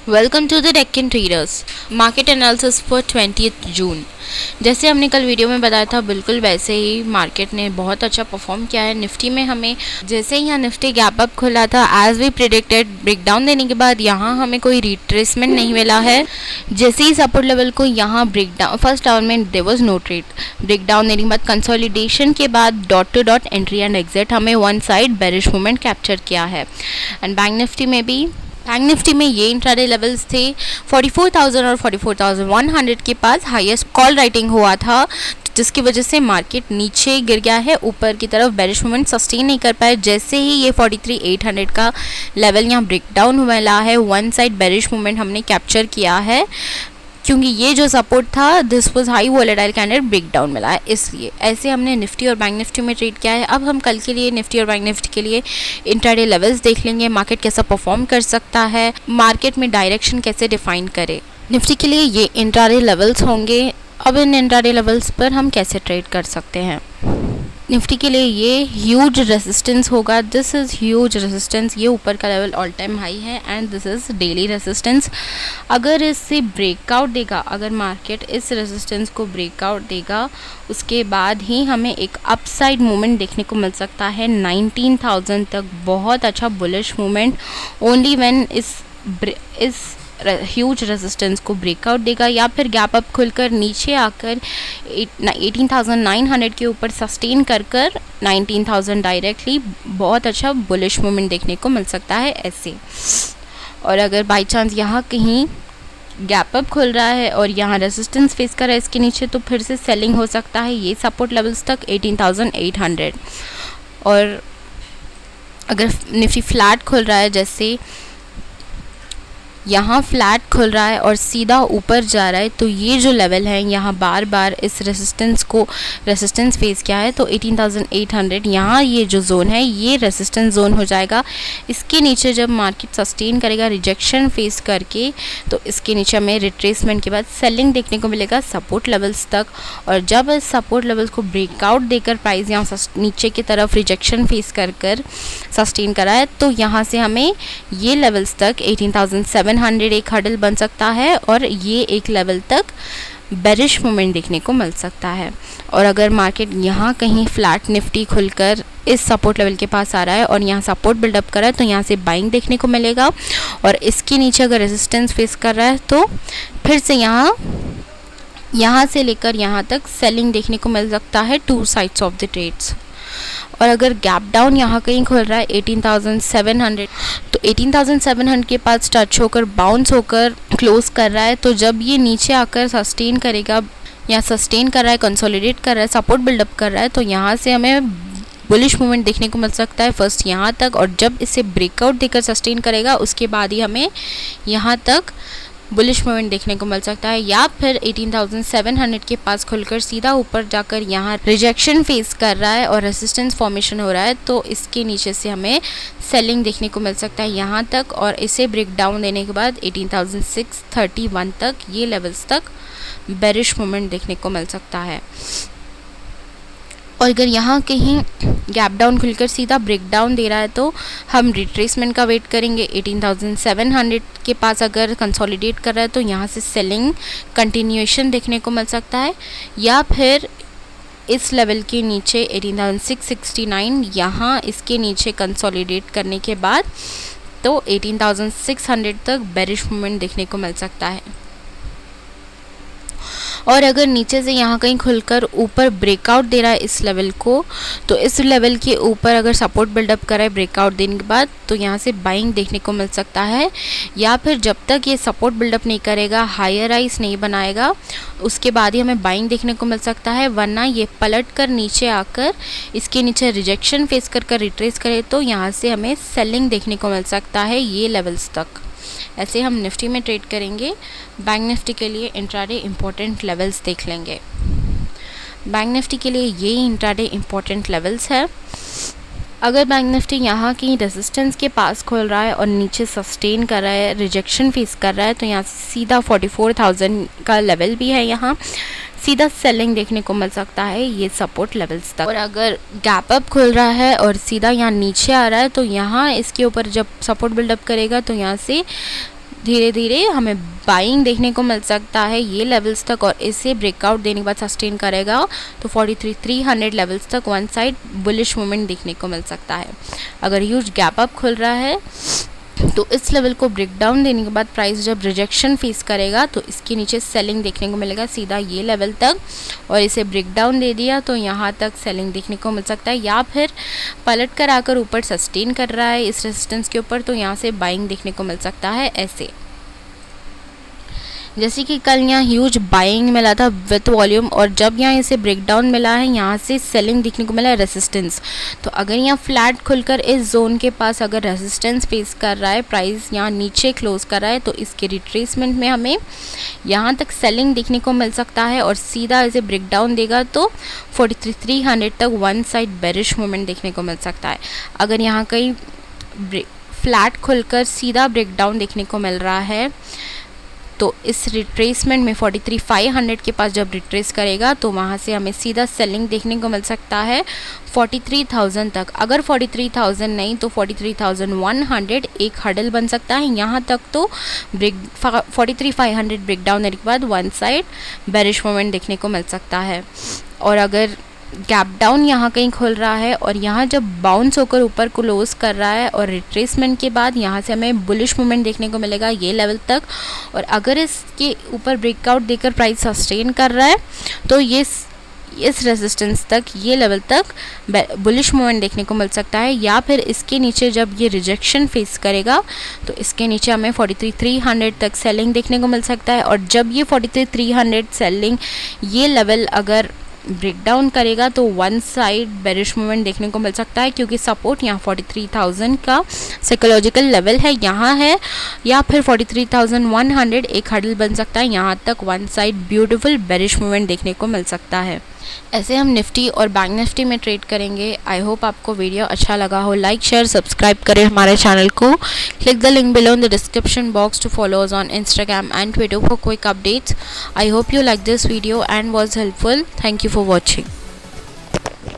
Welcome to the Deccan traders market analysis for 20th June. जैसे हमने कल वीडियो में बताया था बिल्कुल वैसे ही मार्केट ने बहुत अच्छा परफॉर्म किया है। निफ्टी में हमें जैसे ही यहाँ निफ्टी गैप अप खुला था एज वी प्रिडिक्टेड, ब्रेकडाउन देने के बाद यहाँ हमें कोई रिट्रेसमेंट नहीं मिला है। जैसे ही सपोर्ट लेवल को यहाँ ब्रेकडाउन, फर्स्ट डाउन में there was no trade, breakdown देने के बाद कंसोलिडेशन के बाद dot to dot entry and exit हमें one side bearish movement capture किया है। एंड बैंक निफ्टी में ये इंट्राडे लेवल्स थे 44,000 और 44,100 के पास हाईएस्ट कॉल राइटिंग हुआ था, जिसकी वजह से मार्केट नीचे गिर गया है। ऊपर की तरफ बेरिश मूवमेंट सस्टेन नहीं कर पाए। जैसे ही ये 43,800 का लेवल यहाँ ब्रेकडाउन हुआ है, वन साइड बेरिश मूवमेंट हमने कैप्चर किया है, क्योंकि ये जो सपोर्ट था this was high volatile candidate breakdown मिला है, इसलिए ऐसे हमने निफ्टी और बैंक निफ्टी में ट्रेड किया है। अब हम कल के लिए निफ्टी और बैंक निफ्टी के लिए इंट्राडे लेवल्स देख लेंगे, मार्केट कैसा परफॉर्म कर सकता है, मार्केट में डायरेक्शन कैसे डिफाइन करे। निफ्टी के लिए ये इंट्राडे लेवल्स होंगे। अब इन इंट्राडे लेवल्स पर हम कैसे ट्रेड कर सकते हैं। निफ्टी के लिए ये ह्यूज रेजिस्टेंस होगा, दिस इज़ ह्यूज रेजिस्टेंस, ये ऊपर का लेवल ऑल टाइम हाई है and this is daily resistance. अगर इससे ब्रेकआउट देगा, अगर मार्केट इस रेजिस्टेंस को ब्रेकआउट देगा, उसके बाद ही हमें एक अपसाइड मूवमेंट देखने को मिल सकता है 19,000 तक। बहुत अच्छा बुलिश मूवमेंट ओनली व्हेन इस ह्यूज रेजिस्टेंस को ब्रेकआउट देगा, या फिर गैप अप खुलकर नीचे आकर 18,900 के ऊपर सस्टेन कर 19,000 डायरेक्टली बहुत अच्छा बुलिश मूवमेंट देखने को मिल सकता है ऐसे। और अगर बाई चांस यहाँ कहीं गैप अप खुल रहा है और यहाँ रेजिस्टेंस फेस कर रहा है इसके नीचे, तो फिर से सेलिंग हो सकता है ये सपोर्ट लेवल्स तक 18,800। और अगर निफ्टी फ्लैट खुल रहा है, जैसे यहाँ फ्लैट खुल रहा है और सीधा ऊपर जा रहा है, तो ये जो लेवल है यहाँ बार बार इस रेजिस्टेंस फेस किया है, तो 18,800 यहाँ ये जो जोन है ये रेजिस्टेंस जोन हो जाएगा। इसके नीचे जब मार्केट सस्टेन करेगा रिजेक्शन फेस करके, तो इसके नीचे हमें रिट्रेसमेंट के बाद सेलिंग देखने को मिलेगा सपोर्ट लेवल्स तक। और जब इस सपोर्ट लेवल्स को ब्रेकआउट देकर प्राइस यहाँ नीचे की तरफ रिजेक्शन फेस कर सस्टेन करा है, तो यहाँ से हमें ये लेवल्स तक 18,700 एक हर्डल बन सकता है और ये एक लेवल तक बेरिश मूवमेंट देखने को मिल सकता है। और अगर मार्केट यहाँ कहीं फ्लैट निफ्टी खुलकर इस सपोर्ट लेवल के पास आ रहा है और यहाँ सपोर्ट बिल्डअप कर रहा है, तो यहाँ से बाइंग देखने को मिलेगा। और इसके नीचे अगर रेजिस्टेंस फेस कर रहा है, तो फिर से यहाँ से लेकर यहाँ तक सेलिंग देखने को मिल सकता है two sides of the trades. और अगर गैप डाउन यहाँ कहीं खुल रहा है 18,700, तो 18,700 के पास टच होकर बाउंस होकर क्लोज कर रहा है, तो जब ये नीचे आकर सस्टेन करेगा या सस्टेन कर रहा है, कंसोलिडेट कर रहा है, सपोर्ट बिल्डअप कर रहा है, तो यहाँ से हमें बुलिश मूवमेंट देखने को मिल सकता है फर्स्ट यहाँ तक। और जब इसे ब्रेकआउट देकर सस्टेन करेगा उसके बाद ही हमें यहाँ तक बुलिश मूवमेंट देखने को मिल सकता है। या फिर 18,700 के पास खुलकर सीधा ऊपर जाकर यहाँ रिजेक्शन फेस कर रहा है और रेजिस्टेंस फॉर्मेशन हो रहा है, तो इसके नीचे से हमें सेलिंग देखने को मिल सकता है यहाँ तक। और इसे ब्रेक डाउन देने के बाद 18,631 तक, ये लेवल्स तक बेरिश मूवमेंट देखने को मिल सकता है। और अगर यहाँ कहीं गैप डाउन खुलकर सीधा ब्रेक डाउन दे रहा है, तो हम रिट्रेसमेंट का वेट करेंगे। 18,700 के पास अगर कंसोलिडेट कर रहा है, तो यहाँ से सेलिंग कंटिन्यूएशन देखने को मिल सकता है। या फिर इस लेवल के नीचे 18,669, यहाँ इसके नीचे कंसोलिडेट करने के बाद तो 18,600 तक बेरिश मूवमेंट देखने को मिल सकता है। और अगर नीचे से यहाँ कहीं खुलकर ऊपर ब्रेकआउट दे रहा है इस लेवल को, तो इस लेवल के ऊपर अगर सपोर्ट बिल्डअप कर रहा है ब्रेकआउट देने के बाद, तो यहाँ से बाइंग देखने को मिल सकता है। या फिर जब तक ये सपोर्ट बिल्डअप नहीं करेगा, हायर राइज नहीं बनाएगा, उसके बाद ही हमें बाइंग देखने को मिल सकता है। वरना ये पलट कर नीचे आकर इसके नीचे रिजेक्शन फेस कर रिट्रेस करे, तो यहाँ से हमें सेलिंग देखने को मिल सकता है ये लेवल्स तक। ऐसे हम निफ्टी में ट्रेड करेंगे। बैंक निफ्टी के लिए इंट्राडे इम्पोर्टेंट लेवल्स देख लेंगे। बैंक निफ्टी के लिए ये इंट्राडे इम्पोर्टेंट लेवल्स है। अगर बैंक निफ्टी यहाँ की रेजिस्टेंस के पास खोल रहा है और नीचे सस्टेन कर रहा है, रिजेक्शन फेस कर रहा है, तो यहाँ से सीधा 44,000 का लेवल भी है, यहाँ सीधा सेलिंग देखने को मिल सकता है ये सपोर्ट लेवल्स तक। और अगर गैप अप खुल रहा है और सीधा यहाँ नीचे आ रहा है, तो यहाँ इसके ऊपर जब सपोर्ट बिल्डअप करेगा, तो यहाँ से धीरे धीरे हमें बाइंग देखने को मिल सकता है ये लेवल्स तक, और इसे ब्रेकआउट देने के बाद सस्टेन करेगा तो 43,300 लेवल्स तक वन साइड बुलिश मूवमेंट देखने को मिल सकता है। अगर ह्यूज गैप अप खुल रहा है तो इस लेवल को ब्रेक डाउन देने के बाद प्राइस जब रिजेक्शन फेस करेगा तो इसके नीचे सेलिंग देखने को मिलेगा सीधा ये लेवल तक, और इसे ब्रेक डाउन दे दिया तो यहाँ तक सेलिंग देखने को मिल सकता है, या फिर पलट कर आकर ऊपर सस्टेन कर रहा है इस रेजिस्टेंस के ऊपर तो यहाँ से बाइंग देखने को मिल सकता है। ऐसे जैसे कि कल यहाँ ह्यूज बाइंग मिला था विथ वॉल्यूम, और जब यहाँ इसे ब्रेकडाउन मिला है यहाँ से सेलिंग देखने को मिला है रेजिस्टेंस। तो अगर यहाँ फ्लैट खुलकर इस जोन के पास अगर रेजिस्टेंस फेस कर रहा है, प्राइस यहाँ नीचे क्लोज कर रहा है, तो इसके रिट्रेसमेंट में हमें यहाँ तक सेलिंग देखने को मिल सकता है, और सीधा इसे ब्रेकडाउन देगा तो 43,300 तक वन साइड बेरिश मूवमेंट देखने को मिल सकता है। अगर यहाँ कहीं फ्लैट खुलकर सीधा ब्रेकडाउन देखने को मिल रहा है तो इस रिट्रेसमेंट में 43,500 के पास जब रिट्रेस करेगा तो वहाँ से हमें सीधा सेलिंग देखने को मिल सकता है 43,000 तक। अगर 43,000 नहीं तो 43,100 एक हडल बन सकता है। यहाँ तक तो 43,500 ब्रेकडाउन होने के बाद वन साइड बेरिश मूवमेंट देखने को मिल सकता है। और अगर गैप डाउन यहाँ कहीं खुल रहा है और यहाँ जब बाउंस होकर ऊपर क्लोज कर रहा है और रिट्रेसमेंट के बाद यहाँ से हमें बुलिश मूवमेंट देखने को मिलेगा ये लेवल तक, और अगर इसके ऊपर ब्रेकआउट देकर प्राइस सस्टेन कर रहा है तो ये इस रेजिस्टेंस तक ये लेवल तक बुलिश मूवमेंट देखने को मिल सकता है, या फिर इसके नीचे जब ये रिजेक्शन फेस करेगा तो इसके नीचे हमें 43,300 तक सेलिंग देखने को मिल सकता है। और जब ये 43,300 सेलिंग ये लेवल अगर ब्रेक डाउन करेगा तो वन साइड बेरिश मूवमेंट देखने को मिल सकता है, क्योंकि सपोर्ट यहाँ 43,000 का साइकोलॉजिकल लेवल है यहाँ है, या फिर 43,100 एक हडल बन सकता है, यहाँ तक one side beautiful bearish movement देखने को मिल सकता है। ऐसे हम निफ्टी और बैंक निफ्टी में ट्रेड करेंगे। आई होप आपको वीडियो अच्छा लगा हो। लाइक शेयर सब्सक्राइब करें हमारे चैनल को। Click the link below in the description box to follow us on Instagram and Twitter for quick updates. I hope you like this video and was helpful. Thank you for watching.